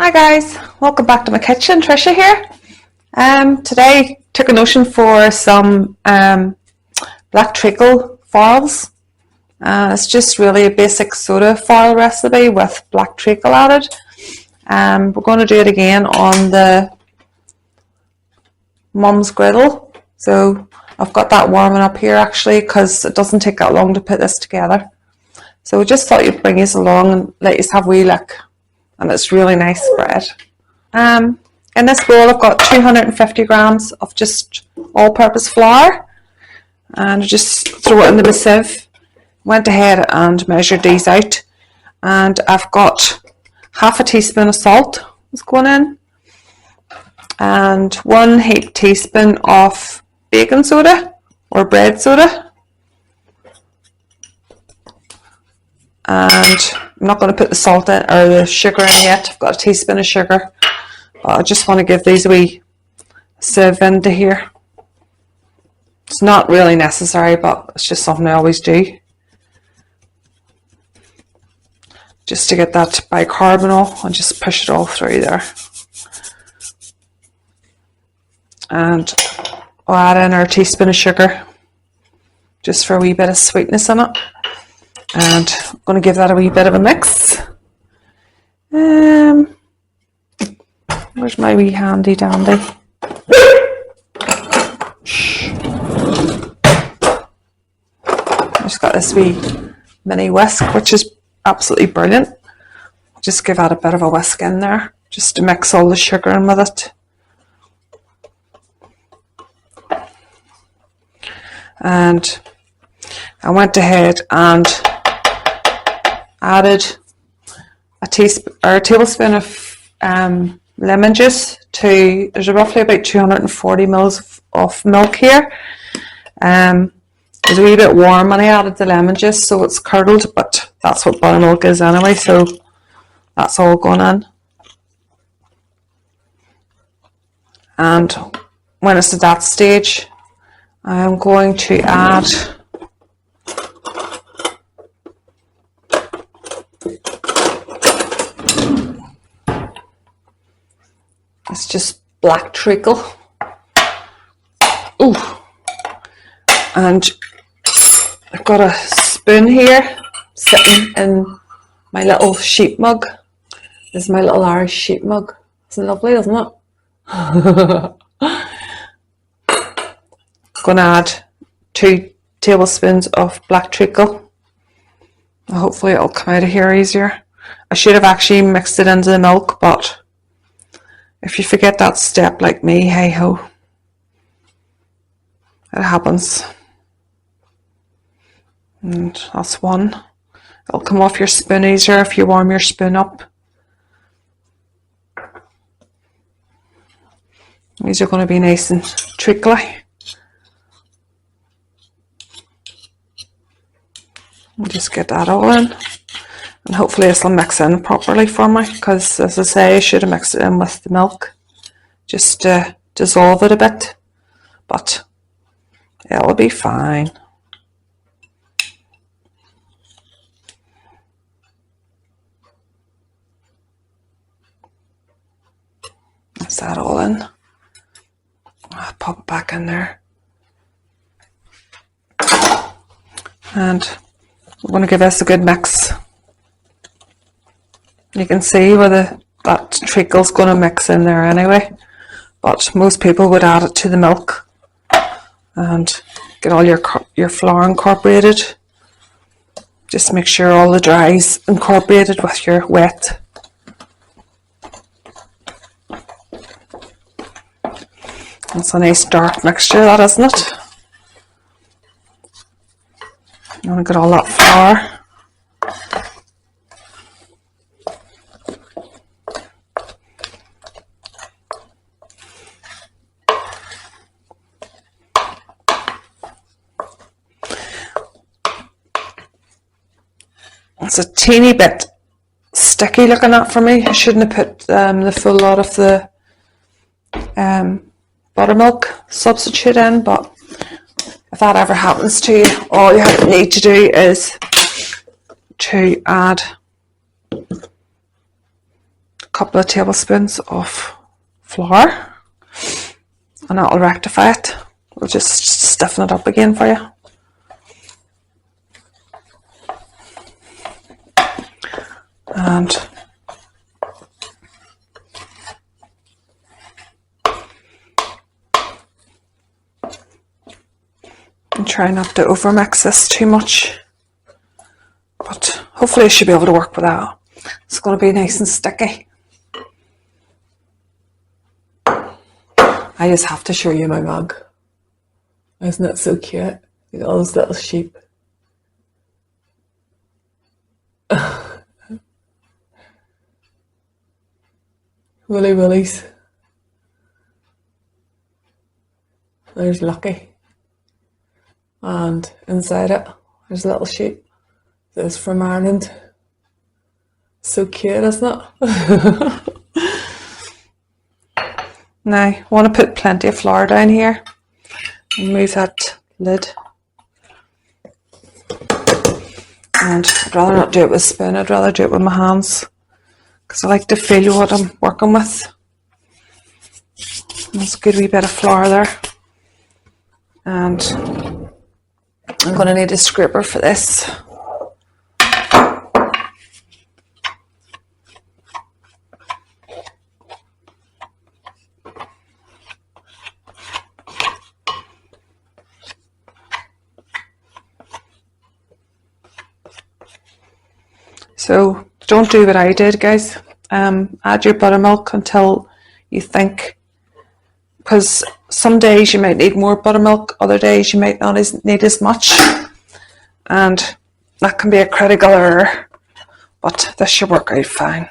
Hi guys, welcome back to my kitchen. Trisha here. Today took a notion for some black treacle farls. It's just really a basic soda farl recipe with black treacle added. We're going to do it again on the mum's griddle. So I've got that warming up here actually because it doesn't take that long to put this together. So we just thought you'd bring us along and let us have a wee look. And it's really nice bread. In this bowl I've got 250 grams of just all-purpose flour, and I just throw it in the sieve. Went ahead and measured these out, and I've got half a teaspoon of salt is going in, and 1 heaped teaspoon of baking soda or bread soda, and I'm not going to put the salt in or the sugar in yet. I've got a teaspoon of sugar, but I just want to give these a wee sieve into here. It's not really necessary, but it's just something I always do, just to get that bicarbonate, and just push it all through there. And we'll add in our teaspoon of sugar just for a wee bit of sweetness in it. And I'm going to give that a wee bit of a mix. Where's my wee handy dandy? I've just got this wee mini whisk, which is absolutely brilliant. Just give that a bit of a whisk in there, just to mix all the sugar in with it. And I went ahead and added a tablespoon of lemon juice to, there's roughly about 240 mils of milk here. It was a wee bit warm when I added the lemon juice, so it's curdled, but that's what buttermilk is anyway, so that's all going in. And when it's at that stage, I'm going to add it's just black treacle. Ooh. And I've got a spoon here sitting in my little sheep mug. This is my little Irish sheep mug. It's lovely, isn't it? Going to add 2 tablespoons of black treacle. Hopefully it'll come out of here easier. I should have actually mixed it into the milk, but if you forget that step like me, hey ho, it happens. And that's 1. It'll come off your spoon easier if you warm your spoon up. These are going to be nice and treacly. I'll just get that all in, and hopefully this will mix in properly for me, because as I say, I should have mixed it in with the milk just to dissolve it a bit, but it'll be fine. That's that all in. I'll pop it back in there, and I'm going to give this a good mix. You can see where that treacle's going to mix in there anyway, but most people would add it to the milk and get all your flour incorporated. Just make sure all the dry is incorporated with your wet. It's a nice dark mixture, that, isn't it? You want to get all that flour. It's a teeny bit sticky looking at for me. I shouldn't have put the full lot of the buttermilk substitute in, but if that ever happens to you, all you need to do is to add couple of tablespoons of flour, and that'll rectify it. We'll just stiffen it up again for you. And try not to over mix this too much, but hopefully I should be able to work with that. It's going to be nice and sticky. I just have to show you my mug. Isn't it so cute? Look at all those little sheep. Willy willies. There's Lucky. And inside it, there's a little sheep. This is from Ireland. So cute, isn't it? Now, I want to put plenty of flour down here. Move that lid. And I'd rather not do it with a spoon, I'd rather do it with my hands, because I like to feel what I'm working with. That's a good wee bit of flour there. And I'm going to need a scraper for this. So don't do what I did, guys. Add your buttermilk until you think, because some days you might need more buttermilk, other days you might not need as much, and that can be a critical error, but this should work out fine.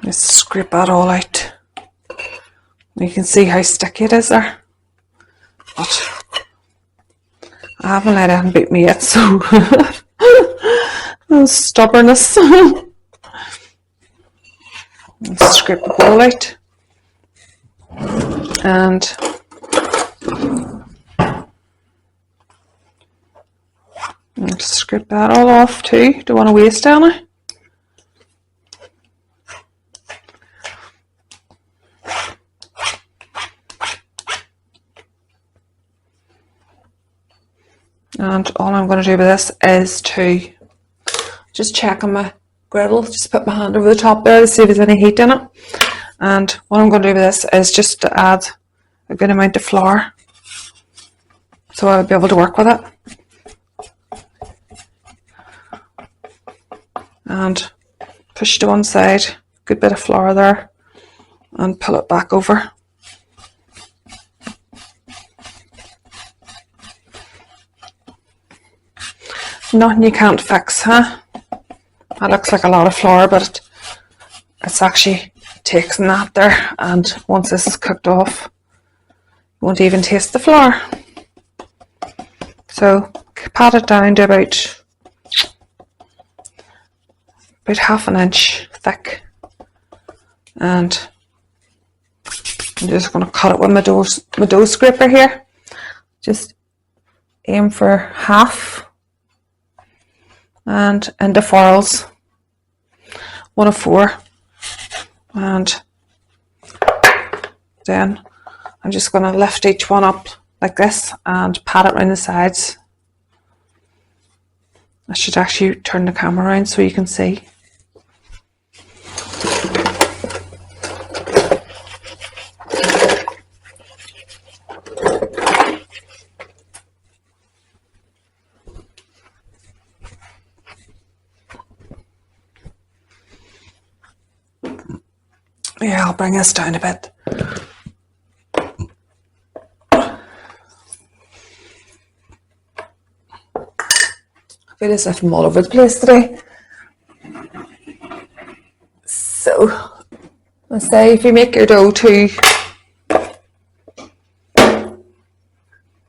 Just scrape that all out. You can see how sticky it is there, but I haven't let anything beat me yet, so stubbornness. Scrape the bowl out, and just scrape that all off too. Don't want to waste any. And all I'm going to do with this is to just check on my griddle, just put my hand over the top there to see if there's any heat in it. And what I'm going to do with this is just to add a good amount of flour, so I'll be able to work with it. And push to one side, good bit of flour there, and pull it back over. Nothing you can't fix, huh? That looks like a lot of flour, but it's actually takes that there, and once this is cooked off, you won't even taste the flour. So pat it down to about half an inch thick, and I'm just going to cut it with my dough scraper here. Just aim for half, and into farls, 1 of 4, and then I'm just going to lift each one up like this and pat it around the sides. I should actually turn the camera around so you can see. Yeah, I'll bring this down a bit. I feel as if I'm all over the place today. So, let's say if you make your dough too,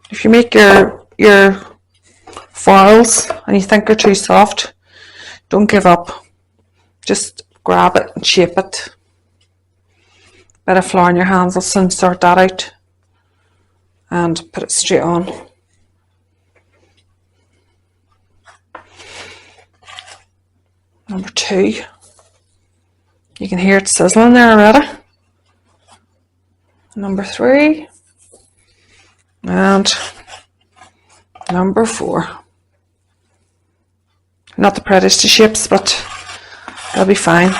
if you make your farls and you think they're too soft, don't give up. Just grab it and shape it. Bit of flour in your hands will soon sort that out, and put it straight on. Number 2. You can hear it sizzling there already. Number 3. And number 4. Not the prettiest of shapes, but they'll be fine.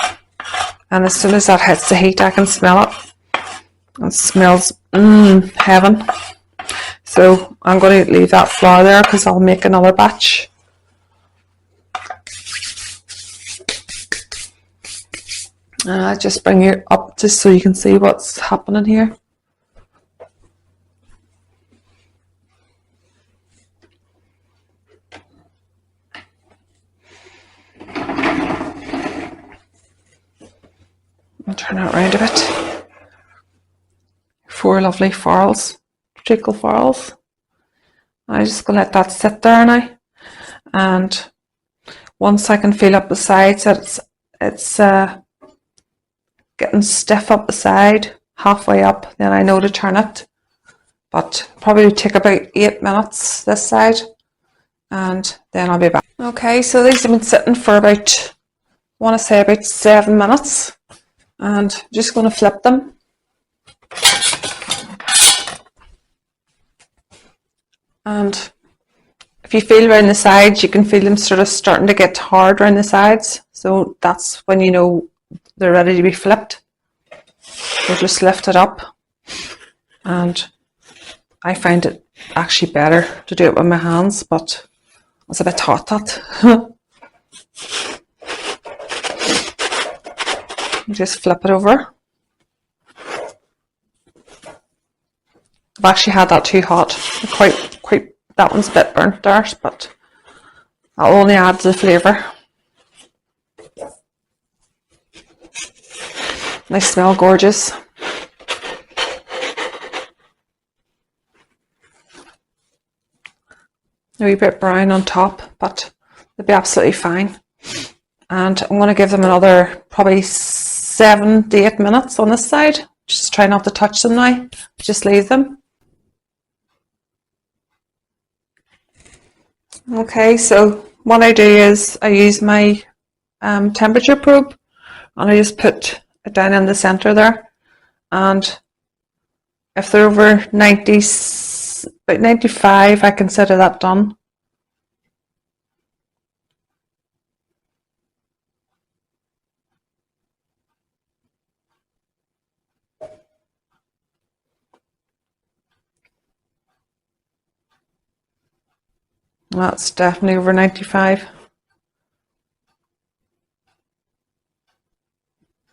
And as soon as that hits the heat, I can smell it. It smells heaven. So I'm going to leave that flour there because I'll make another batch. Just bring it up just so you can see what's happening here. I'll turn it around a bit. 4 lovely farls, treacle farls. I'm just going to let that sit there now. And once I can feel up the sides that it's getting stiff up the side, halfway up, then I know to turn it. But probably take about 8 minutes this side, and then I'll be back. Okay, so these have been sitting for about, I want to say about 7 minutes, and I'm just going to flip them. And if you feel around the sides, you can feel them sort of starting to get hard around the sides. So that's when you know they're ready to be flipped. So just lift it up. And I find it actually better to do it with my hands, but it's a bit hot, that. Just flip it over. I've actually had that too hot. Quite that one's a bit burnt there, but that only adds the flavour. They smell gorgeous. A wee bit brown on top, but they'll be absolutely fine. And I'm going to give them another probably 7 to 8 minutes on this side. Just try not to touch them now. Just leave them. Okay, so what I do is I use my temperature probe, and I just put it down in the center there. And if they're over 90, about 95, I consider that done. That's definitely over 95.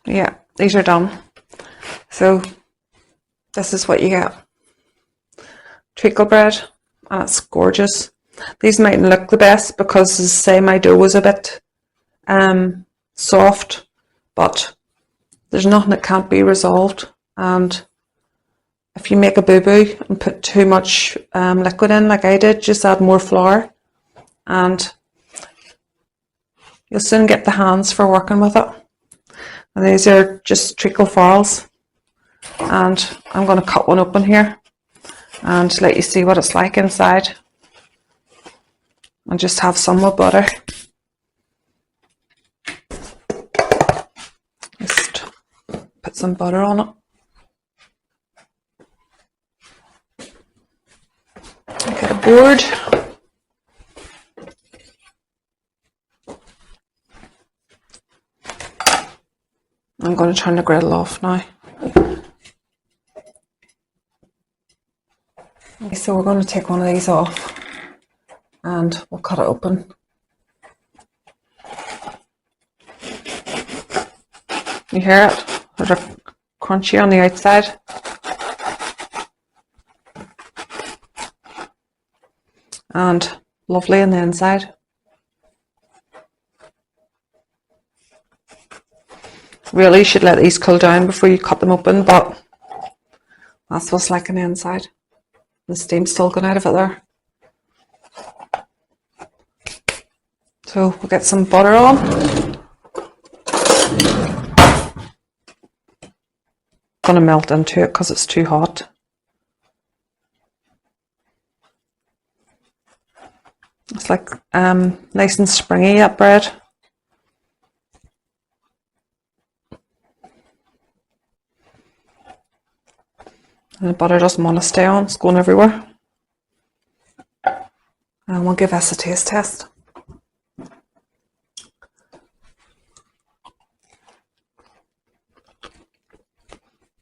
Yeah, these are done. So this is what you get. Treacle bread, and it's gorgeous. These mightn't look the best because, as I say, my dough was a bit soft, but there's nothing that can't be resolved. And if you make a boo-boo and put too much liquid in, like I did, just add more flour, and you'll soon get the hands for working with it. And these are just treacle farls, and I'm going to cut one open here and let you see what it's like inside. And just have some with butter. Just put some butter on it. Get a board. I'm going to turn the griddle off now. Okay, so we're going to take one of these off and we'll cut it open. You hear it? They're crunchy on the outside. And lovely on the inside. Really, you should let these cool down before you cut them open, but that's what's like on the inside. The steam's still going out of it there. So we'll get some butter on. I'm going to melt into it because it's too hot. It's like nice and springy, that bread. And the butter doesn't want to stay on, it's going everywhere. And we'll give this a taste test.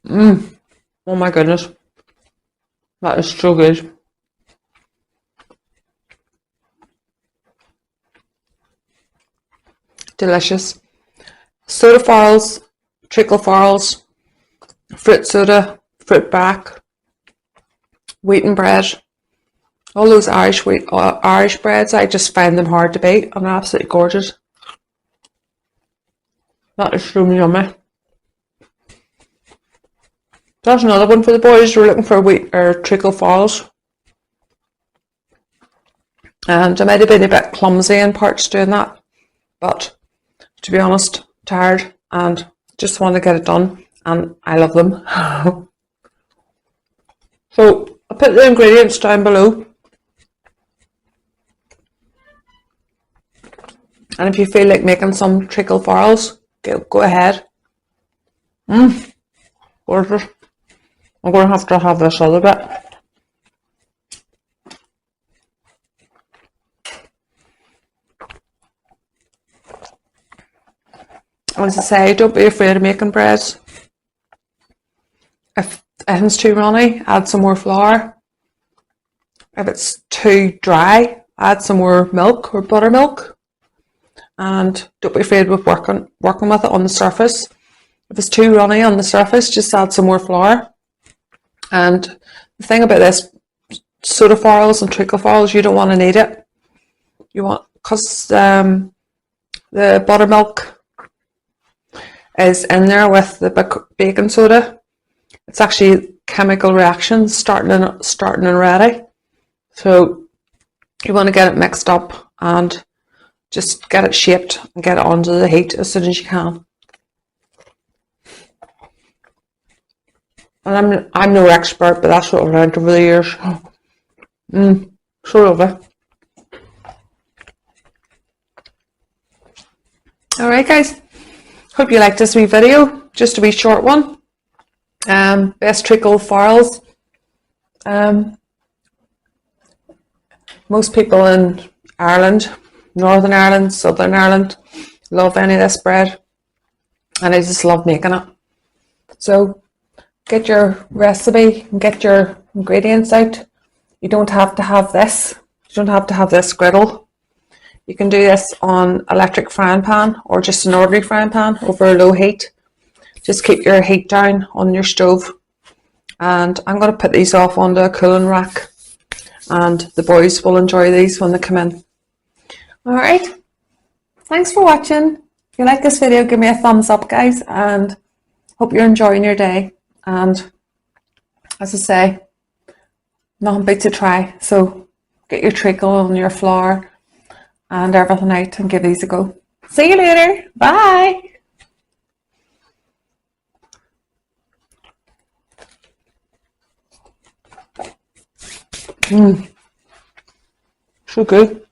Oh my goodness. That is so good. Delicious. Soda farls, treacle farls, fruit soda, fruit back, wheaten bread. All those Irish breads, I just find them hard to beat and they're absolutely gorgeous. That is so yummy. That's another one for the boys who are looking for wheat or treacle farls. And I might have been a bit clumsy in parts doing that, but to be honest, tired and just want to get it done, and I love them. So I'll put the ingredients down below, and if you feel like making some treacle farls, go ahead. Gorgeous. I'm going to have this other bit. As I say, don't be afraid of making breads. If anything's too runny, add some more flour. If it's too dry, add some more milk or buttermilk. And don't be afraid of working with it on the surface. If it's too runny on the surface, just add some more flour. And the thing about this soda farls and treacle farls, you don't want to knead it. You want, because the buttermilk is in there with the baking soda. It's actually chemical reactions starting already. So you want to get it mixed up and just get it shaped and get it onto the heat as soon as you can. And I'm no expert, but that's what I've learned over the years. So lovely. Alright guys, hope you liked this wee video, just a wee short one. Best treacle farls. Most people in Ireland, Northern Ireland, Southern Ireland, love any of this bread, and I just love making it. So get your recipe and get your ingredients out. You don't have to have this. You don't have to have this griddle. You can do this on electric frying pan or just an ordinary frying pan over a low heat. Just keep your heat down on your stove. And I'm going to put these off onto a cooling rack, and the boys will enjoy these when they come in. Alright, thanks for watching. If you like this video, give me a thumbs up guys, and hope you're enjoying your day. And as I say, nothing beats a try. So get your treacle and your flour and everything out and give these a go. See you later. Bye. So good.